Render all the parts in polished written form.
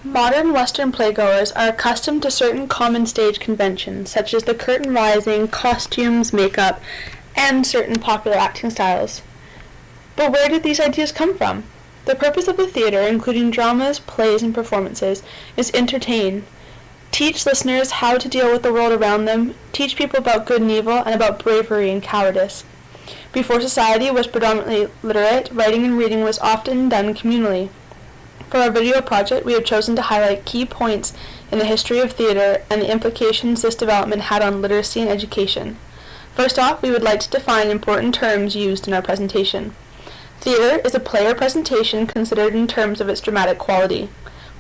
Modern Western playgoers are accustomed to certain common stage conventions, such as the curtain rising, costumes, makeup, and certain popular acting styles. But where did these ideas come from? The purpose of the theater, including dramas, plays, and performances, is entertain, teach listeners how to deal with the world around them, teach people about good and evil, and about bravery and cowardice. Before society was predominantly literate, writing and reading was often done communally. For our video project, we have chosen to highlight key points in the history of theater and the implications this development had on literacy and education. First off, we would like to define important terms used in our presentation. Theater is a play or presentation considered in terms of its dramatic quality.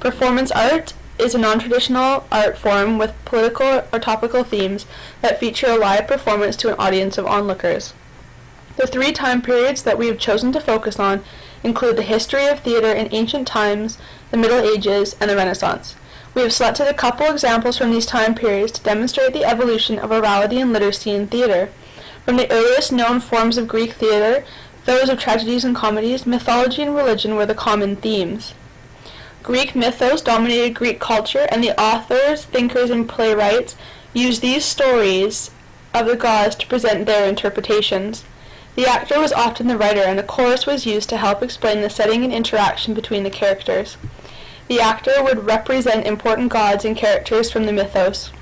Performance art is a non-traditional art form with political or topical themes that feature a live performance to an audience of onlookers. The three time periods that we have chosen to focus on include the history of theater in ancient times, the Middle Ages, and the Renaissance. We have selected a couple examples from these time periods to demonstrate the evolution of orality and literacy in theater. From the earliest known forms of Greek theater, those of tragedies and comedies, mythology and religion were the common themes. Greek mythos dominated Greek culture, and the authors, thinkers, and playwrights used these stories of the gods to present their interpretations. The actor was often the writer, and a chorus was used to help explain the setting and interaction between the characters. The actor would represent important gods and characters from the mythos.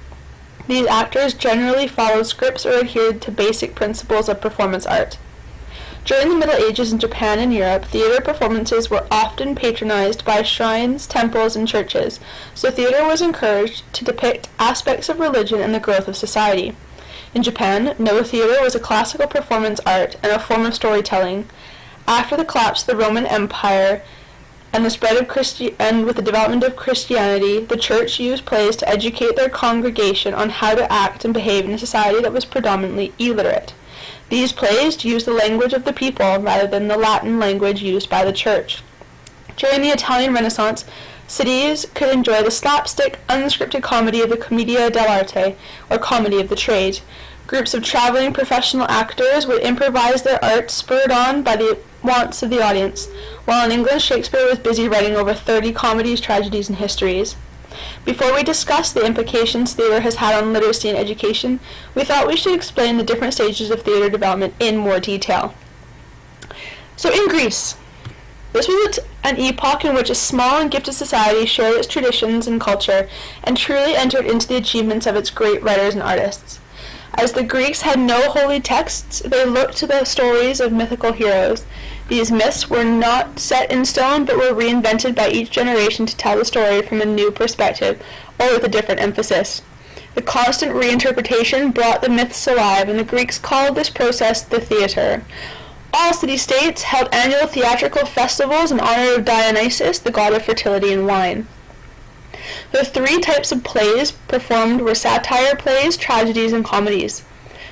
These actors generally followed scripts or adhered to basic principles of performance art. During the Middle Ages in Japan and Europe, theater performances were often patronized by shrines, temples, and churches, so theater was encouraged to depict aspects of religion and the growth of society. In Japan, no theater was a classical performance art and a form of storytelling. After the collapse of the Roman Empire and the spread of with the development of Christianity, the church used plays to educate their congregation on how to act and behave in a society that was predominantly illiterate. These plays used the language of the people rather than the Latin language used by the church. During the Italian Renaissance, cities could enjoy the slapstick, unscripted comedy of the commedia dell'arte, or comedy of the trade. Groups of traveling professional actors would improvise their art spurred on by the wants of the audience, while in England Shakespeare was busy writing over 30 comedies, tragedies, and histories. Before we discuss the implications theater has had on literacy and education, we thought we should explain the different stages of theater development in more detail. So in Greece, this was an epoch in which a small and gifted society shared its traditions and culture and truly entered into the achievements of its great writers and artists. As the Greeks had no holy texts, they looked to the stories of mythical heroes. These myths were not set in stone, but were reinvented by each generation to tell the story from a new perspective, or with a different emphasis. The constant reinterpretation brought the myths alive, and the Greeks called this process the theater. All city-states held annual theatrical festivals in honor of Dionysus, the god of fertility and wine. The three types of plays performed were satire plays, tragedies, and comedies.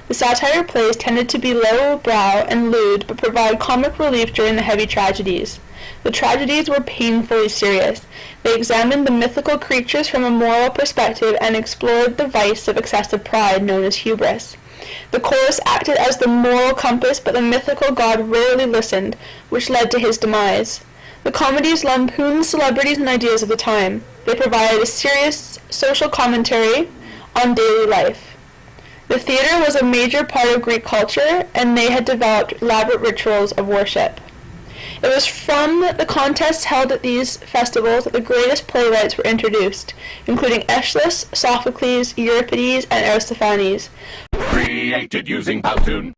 The satire plays tended to be lowbrow and lewd, but provide comic relief during the heavy tragedies. The tragedies were painfully serious. They examined the mythical creatures from a moral perspective and explored the vice of excessive pride known as hubris. The chorus acted as the moral compass, but the mythical god rarely listened, which led to his demise. The comedies lampooned celebrities and ideas of the time. They provided a serious social commentary on daily life. The theater was a major part of Greek culture, and they had developed elaborate rituals of worship. It was from the contests held at these festivals that the greatest playwrights were introduced, including Aeschylus, Sophocles, Euripides, and Aristophanes. Created using Powtoon.